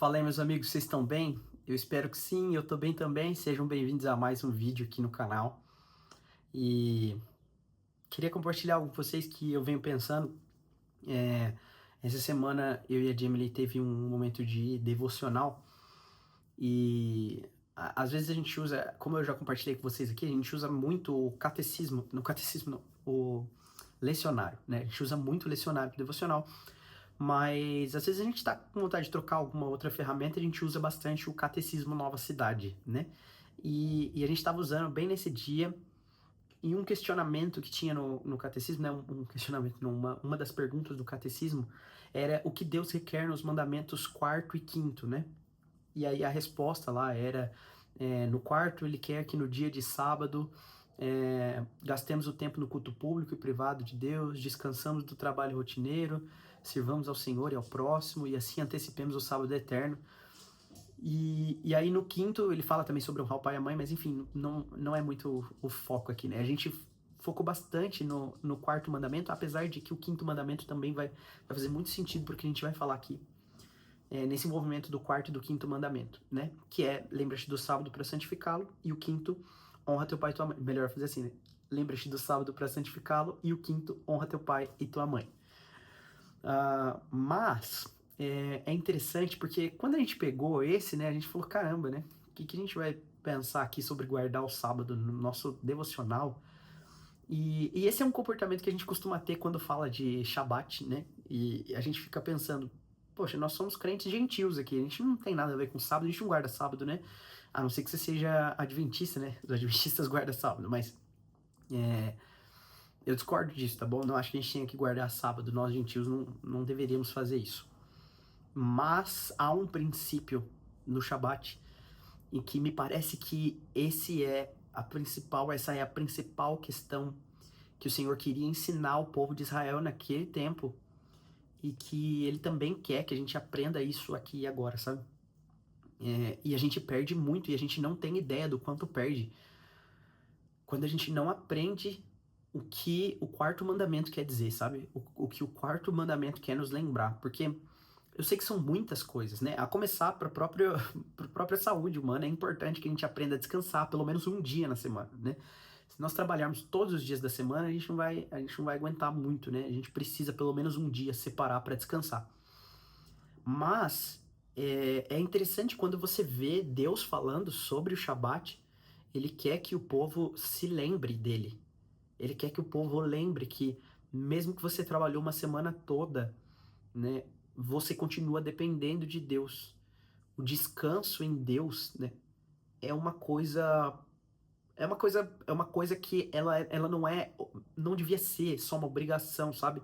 Fala aí, meus amigos, vocês estão bem? Eu espero que sim, eu tô bem também. Sejam bem-vindos a mais um vídeo aqui no canal. E queria compartilhar algo com vocês que eu venho pensando. É, Essa semana eu e a Jamie teve um momento de devocional e às vezes a gente usa, como eu já compartilhei com vocês aqui, a gente usa muito o catecismo, no catecismo não, o lecionário, né? A gente usa muito o lecionário pro devocional. Mas às vezes a gente está com vontade de trocar alguma outra ferramenta, a gente usa bastante o Catecismo Nova Cidade, né? E a gente estava usando bem nesse dia, e um questionamento que tinha no Catecismo, né? Um questionamento, não, uma das perguntas do Catecismo era o que Deus requer nos mandamentos quarto e quinto, né? E aí a resposta lá era, no quarto ele quer que no dia de sábado gastemos o tempo no culto público e privado de Deus, descansamos do trabalho rotineiro, sirvamos ao Senhor e ao próximo, e assim antecipemos o sábado eterno. E aí no quinto ele fala também sobre honrar o pai e a mãe, mas enfim, não é muito o foco aqui, né? A gente focou bastante no quarto mandamento, apesar de que o quinto mandamento também vai fazer muito sentido porque a gente vai falar aqui nesse envolvimento do quarto e do quinto mandamento, né? Que é, lembra-te do sábado para santificá-lo, e o quinto, honra teu pai e tua mãe. Melhor fazer assim, né? Lembra-te do sábado para santificá-lo, e o quinto, honra teu pai e tua mãe. Mas é interessante porque quando a gente pegou esse, né, a gente falou, caramba, né? O que a gente vai pensar aqui sobre guardar o sábado no nosso devocional? E esse é um comportamento que a gente costuma ter quando fala de Shabat, né? E a gente fica pensando, poxa, nós somos crentes gentios aqui, a gente não tem nada a ver com sábado, a gente não guarda sábado, né? A não ser que você seja adventista, né? Os adventistas guardam sábado, mas eu discordo disso, tá bom? Não acho que a gente tenha que guardar sábado, nós gentios não deveríamos fazer isso. Mas há um princípio no Shabat em que me parece que essa é a principal questão que o Senhor queria ensinar ao povo de Israel naquele tempo e que ele também quer que a gente aprenda isso aqui e agora, sabe? E a gente perde muito e a gente não tem ideia do quanto perde quando a gente não aprende o que o quarto mandamento quer dizer, sabe? O que o quarto mandamento quer nos lembrar, porque eu sei que são muitas coisas, né? A começar para pra própria saúde humana, é importante que a gente aprenda a descansar pelo menos um dia na semana, né? Se nós trabalharmos todos os dias da semana, a gente não vai aguentar muito, né? A gente precisa pelo menos um dia separar para descansar. Mas é interessante quando você vê Deus falando sobre o Shabat, ele quer que o povo se lembre dele. Ele quer que o povo lembre que mesmo que você trabalhou uma semana toda, né, você continua dependendo de Deus. O descanso em Deus, né, é uma coisa é uma coisa que ela não devia ser só uma obrigação, sabe?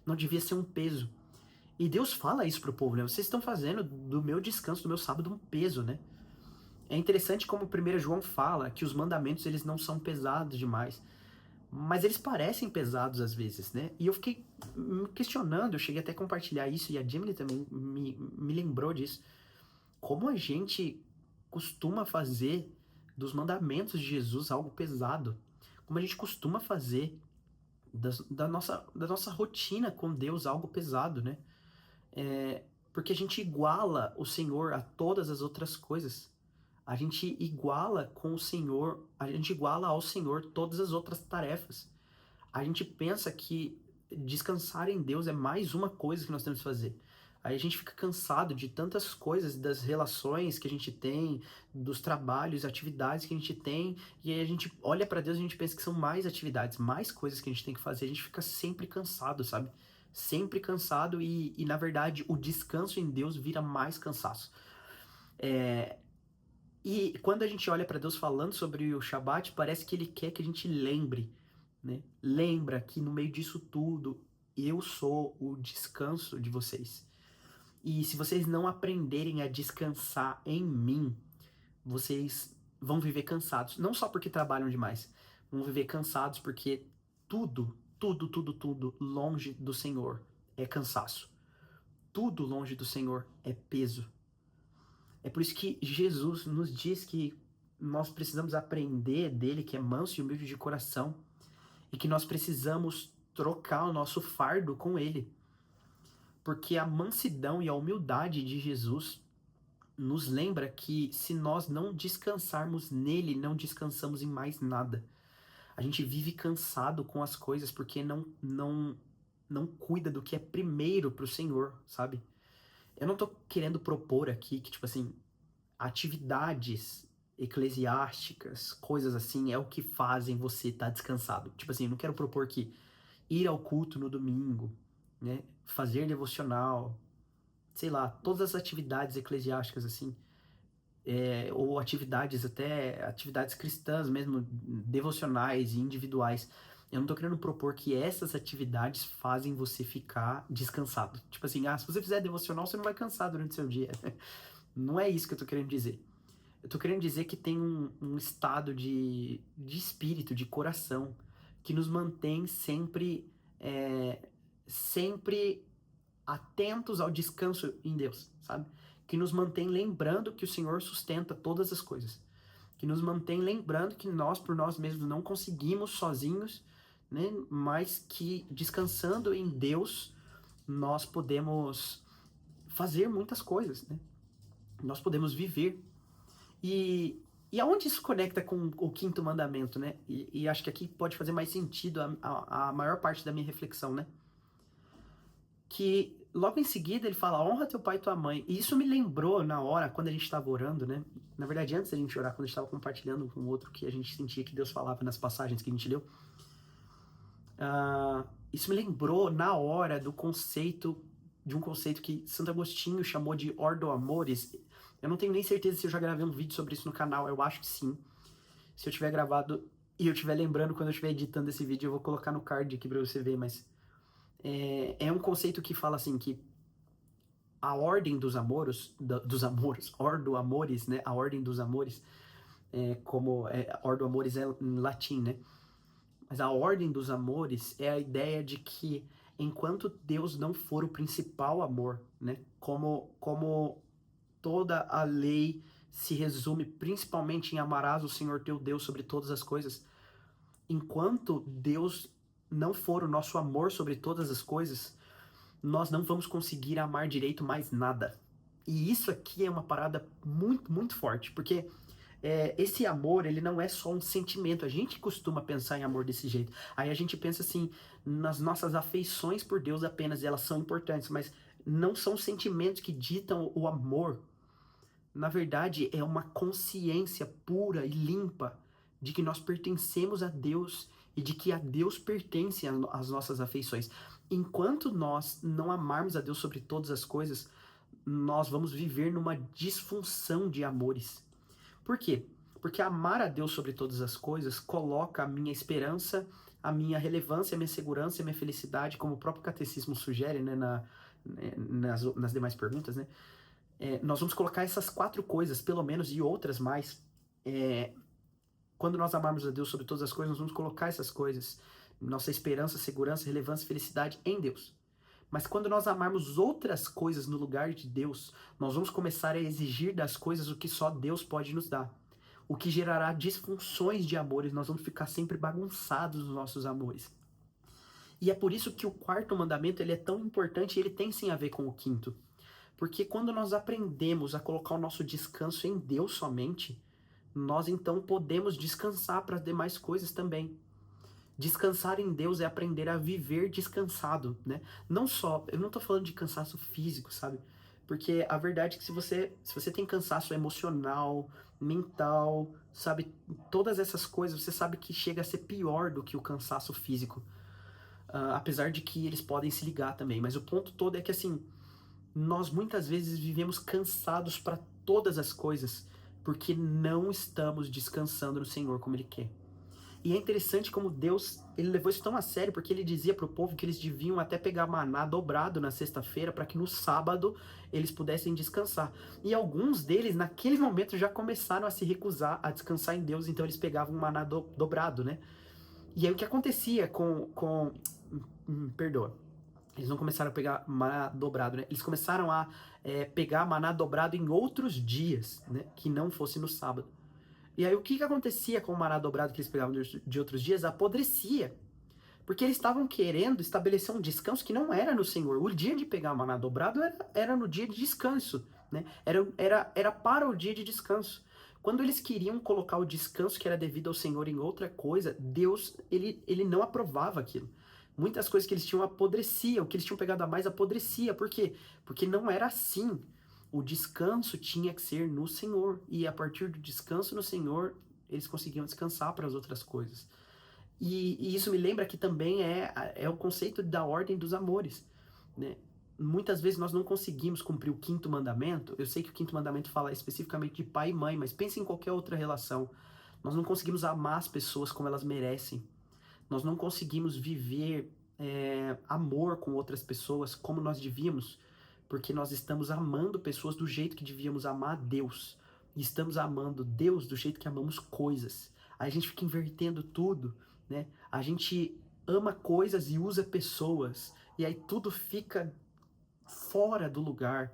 Não devia ser um peso. E Deus fala isso pro povo, né? Vocês estão fazendo do meu descanso, do meu sábado, um peso, né? É interessante como 1 João fala que os mandamentos eles não são pesados demais, mas eles parecem pesados às vezes, né? E eu fiquei me questionando, eu cheguei até a compartilhar isso e a Jimmy também me lembrou disso. Como a gente costuma fazer dos mandamentos de Jesus algo pesado? Como a gente costuma fazer da nossa rotina com Deus algo pesado, né? Porque a gente iguala o Senhor a todas as outras coisas. A gente iguala com o Senhor, a gente iguala ao Senhor todas as outras tarefas. A gente pensa que descansar em Deus é mais uma coisa que nós temos que fazer. Aí a gente fica cansado de tantas coisas, das relações que a gente tem, dos trabalhos, atividades que a gente tem, e aí a gente olha para Deus e a gente pensa que são mais atividades, mais coisas que a gente tem que fazer, a gente fica sempre cansado, sabe? Sempre cansado e na verdade o descanso em Deus vira mais cansaço. E quando a gente olha para Deus falando sobre o Shabat, parece que ele quer que a gente lembre, né? Lembra que no meio disso tudo, eu sou o descanso de vocês. E se vocês não aprenderem a descansar em mim, vocês vão viver cansados. Não só porque trabalham demais, vão viver cansados porque tudo longe do Senhor é cansaço. Tudo longe do Senhor é peso. É por isso que Jesus nos diz que nós precisamos aprender dele, que é manso e humilde de coração, e que nós precisamos trocar o nosso fardo com ele. Porque a mansidão e a humildade de Jesus nos lembra que se nós não descansarmos nele, não descansamos em mais nada. A gente vive cansado com as coisas porque não cuida do que é primeiro pro Senhor, sabe? Eu não tô querendo propor aqui que, tipo assim, atividades eclesiásticas, coisas assim, é o que fazem você estar descansado. Tipo assim, eu não quero propor que ir ao culto no domingo, né, fazer devocional, sei lá, todas as atividades eclesiásticas assim, ou atividades cristãs mesmo, devocionais e individuais. Eu não tô querendo propor que essas atividades fazem você ficar descansado. Tipo assim, se você fizer devocional, você não vai cansar durante o seu dia. Não é isso que eu tô querendo dizer. Eu tô querendo dizer que tem um estado de espírito, de coração, que nos mantém sempre atentos ao descanso em Deus, sabe? Que nos mantém lembrando que o Senhor sustenta todas as coisas. Que nos mantém lembrando que nós, por nós mesmos, não conseguimos sozinhos, né? Mas que descansando em Deus, nós podemos fazer muitas coisas, né? Nós podemos viver. E aonde isso conecta com o quinto mandamento, né? E acho que aqui pode fazer mais sentido a maior parte da minha reflexão, né? Que logo em seguida ele fala, honra teu pai e tua mãe. E isso me lembrou na hora, quando a gente estava orando, né? Na verdade, antes da gente orar, quando a gente estava compartilhando com o outro que a gente sentia que Deus falava nas passagens que a gente leu. Isso me lembrou na hora de um conceito que Santo Agostinho chamou de ordo amores. Eu não tenho nem certeza se eu já gravei um vídeo sobre isso no canal, eu acho que sim. Se eu tiver gravado e eu estiver lembrando quando eu estiver editando esse vídeo, eu vou colocar no card aqui pra você ver, mas é um conceito que fala assim, que a ordem dos amoros, ordo amores, né, a ordem dos amores, ordo amores é em latim, né, mas a ordem dos amores é a ideia de que enquanto Deus não for o principal amor, né, como toda a lei se resume principalmente em amarás o Senhor teu Deus sobre todas as coisas, enquanto Deus não for o nosso amor sobre todas as coisas, nós não vamos conseguir amar direito mais nada. E isso aqui é uma parada muito, muito forte, porque esse amor, ele não é só um sentimento. A gente costuma pensar em amor desse jeito. Aí a gente pensa assim, nas nossas afeições por Deus apenas, e elas são importantes, mas não são sentimentos que ditam o amor. Na verdade, é uma consciência pura e limpa de que nós pertencemos a Deus e de que a Deus pertence as nossas afeições. Enquanto nós não amarmos a Deus sobre todas as coisas, nós vamos viver numa disfunção de amores. Por quê? Porque amar a Deus sobre todas as coisas coloca a minha esperança, a minha relevância, a minha segurança, a minha felicidade, como o próprio catecismo sugere, né, nas demais perguntas, né? Nós vamos colocar essas 4 coisas, pelo menos, e outras mais. Quando nós amarmos a Deus sobre todas as coisas, nós vamos colocar essas coisas, nossa esperança, segurança, relevância, felicidade em Deus. Mas quando nós amarmos outras coisas no lugar de Deus, nós vamos começar a exigir das coisas o que só Deus pode nos dar. O que gerará disfunções de amores, nós vamos ficar sempre bagunçados nos nossos amores. E é por isso que o quarto mandamento ele é tão importante e ele tem sim a ver com o quinto. Porque quando nós aprendemos a colocar o nosso descanso em Deus somente, nós então podemos descansar para as demais coisas também. Descansar em Deus é aprender a viver descansado, né? Não só, eu não tô falando de cansaço físico, sabe? Porque a verdade é que se você tem cansaço emocional, mental, sabe? Todas essas coisas, você sabe que chega a ser pior do que o cansaço físico. Apesar de que eles podem se ligar também. Mas o ponto todo é que, assim, nós muitas vezes vivemos cansados para todas as coisas, porque não estamos descansando no Senhor como Ele quer. E é interessante como Deus, ele levou isso tão a sério, porque ele dizia para o povo que eles deviam até pegar maná dobrado na sexta-feira, para que no sábado eles pudessem descansar. E alguns deles, naquele momento, já começaram a se recusar a descansar em Deus, então eles pegavam maná dobrado, né? E aí o que acontecia perdoa. Eles não começaram a pegar maná dobrado, né? Eles começaram a pegar maná dobrado em outros dias, né? Que não fosse no sábado. E aí o que acontecia com o maná dobrado que eles pegavam de outros dias? Apodrecia. Porque eles estavam querendo estabelecer um descanso que não era no Senhor. O dia de pegar maná dobrado era no dia de descanso, né? Era para o dia de descanso. Quando eles queriam colocar o descanso que era devido ao Senhor em outra coisa, Deus, ele não aprovava aquilo. Muitas coisas que eles tinham apodrecia, o que eles tinham pegado a mais apodrecia. Por quê? Porque não era assim. O descanso tinha que ser no Senhor. E a partir do descanso no Senhor, eles conseguiam descansar para as outras coisas. E isso me lembra que também é o conceito da ordem dos amores, né? Muitas vezes nós não conseguimos cumprir o quinto mandamento. Eu sei que o quinto mandamento fala especificamente de pai e mãe, mas pense em qualquer outra relação. Nós não conseguimos amar as pessoas como elas merecem. Nós não conseguimos viver amor com outras pessoas como nós devíamos, porque nós estamos amando pessoas do jeito que devíamos amar Deus. E estamos amando Deus do jeito que amamos coisas. Aí a gente fica invertendo tudo, né? A gente ama coisas e usa pessoas. E aí tudo fica fora do lugar.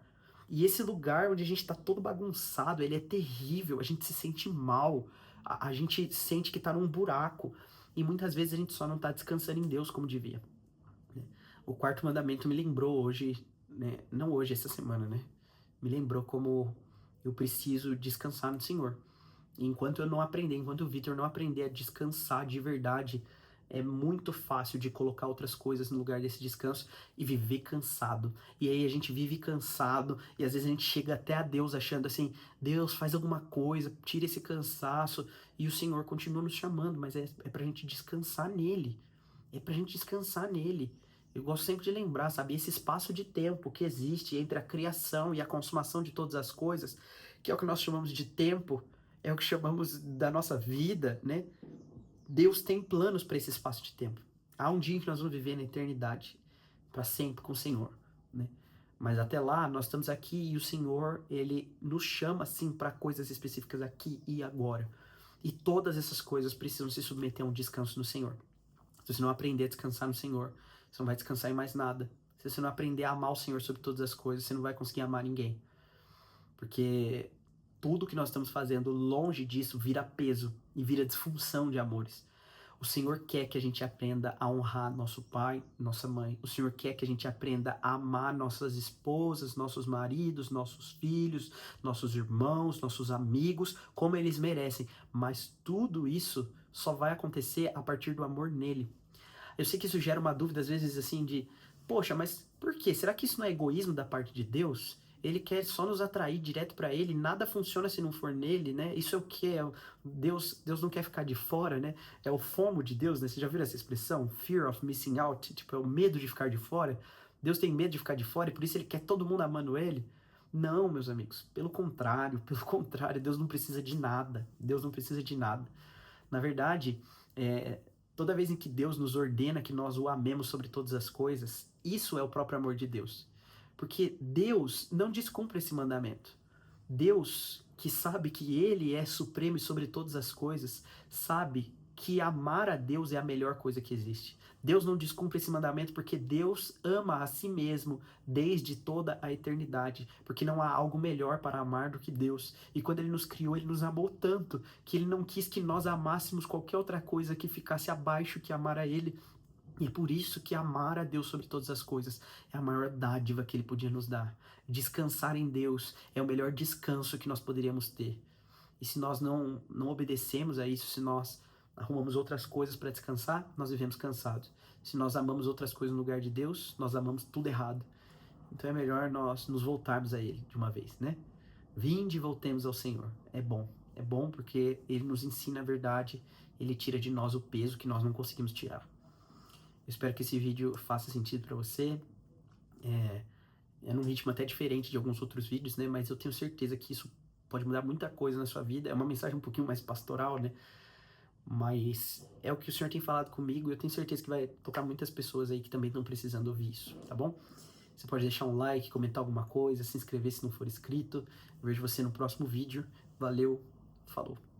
E esse lugar onde a gente tá todo bagunçado, ele é terrível, a gente se sente mal, a gente sente que tá num buraco. E muitas vezes a gente só não tá descansando em Deus como devia, né? O quarto mandamento me lembrou hoje, né? Não hoje, essa semana, né? Me lembrou como eu preciso descansar no Senhor. E enquanto eu não aprender, enquanto o Victor não aprender a descansar de verdade, é muito fácil de colocar outras coisas no lugar desse descanso e viver cansado. E aí a gente vive cansado e às vezes a gente chega até a Deus achando assim, Deus, faz alguma coisa, tira esse cansaço. E o Senhor continua nos chamando, mas é pra gente descansar nele. É pra gente descansar nele. Eu gosto sempre de lembrar, sabe, esse espaço de tempo que existe entre a criação e a consumação de todas as coisas, que é o que nós chamamos de tempo, é o que chamamos da nossa vida, né? Deus tem planos para esse espaço de tempo. Há um dia em que nós vamos viver na eternidade, para sempre com o Senhor, né? Mas até lá, nós estamos aqui e o Senhor, ele nos chama, sim, para coisas específicas aqui e agora. E todas essas coisas precisam se submeter a um descanso no Senhor. Se você não aprender a descansar no Senhor, você não vai descansar em mais nada. Se você não aprender a amar o Senhor sobre todas as coisas, você não vai conseguir amar ninguém. Porque tudo que nós estamos fazendo longe disso vira peso e vira disfunção de amores. O Senhor quer que a gente aprenda a honrar nosso pai, nossa mãe. O Senhor quer que a gente aprenda a amar nossas esposas, nossos maridos, nossos filhos, nossos irmãos, nossos amigos, como eles merecem. Mas tudo isso só vai acontecer a partir do amor nele. Eu sei que isso gera uma dúvida às vezes assim de, poxa, mas por quê? Será que isso não é egoísmo da parte de Deus? Ele quer só nos atrair direto para ele, nada funciona se não for nele, né? Isso é o que é Deus não quer ficar de fora, né? É o FOMO de Deus, né? Você já viu essa expressão? Fear of missing out, tipo, é o medo de ficar de fora. Deus tem medo de ficar de fora e por isso ele quer todo mundo amando ele. Não, meus amigos, pelo contrário, Deus não precisa de nada. Deus não precisa de nada. Na verdade, toda vez em que Deus nos ordena que nós o amemos sobre todas as coisas, isso é o próprio amor de Deus. Porque Deus não descumpre esse mandamento. Deus, que sabe que Ele é supremo e sobre todas as coisas, sabe que amar a Deus é a melhor coisa que existe. Deus não descumpre esse mandamento porque Deus ama a si mesmo desde toda a eternidade, porque não há algo melhor para amar do que Deus. E quando Ele nos criou, Ele nos amou tanto que Ele não quis que nós amássemos qualquer outra coisa que ficasse abaixo que amar a Ele. E é por isso que amar a Deus sobre todas as coisas é a maior dádiva que Ele podia nos dar. Descansar em Deus é o melhor descanso que nós poderíamos ter. E se nós não obedecemos a isso, se nós arrumamos outras coisas para descansar, nós vivemos cansados. Se nós amamos outras coisas no lugar de Deus, nós amamos tudo errado. Então é melhor nós nos voltarmos a Ele de uma vez, né? Vinde e voltemos ao Senhor. É bom. É bom porque Ele nos ensina a verdade, Ele tira de nós o peso que nós não conseguimos tirar. Eu espero que esse vídeo faça sentido para você. É num ritmo até diferente de alguns outros vídeos, né? Mas eu tenho certeza que isso pode mudar muita coisa na sua vida. É uma mensagem um pouquinho mais pastoral, né? Mas é o que o Senhor tem falado comigo e eu tenho certeza que vai tocar muitas pessoas aí que também estão precisando ouvir isso, tá bom? Você pode deixar um like, comentar alguma coisa, se inscrever se não for inscrito. Eu vejo você no próximo vídeo. Valeu, falou!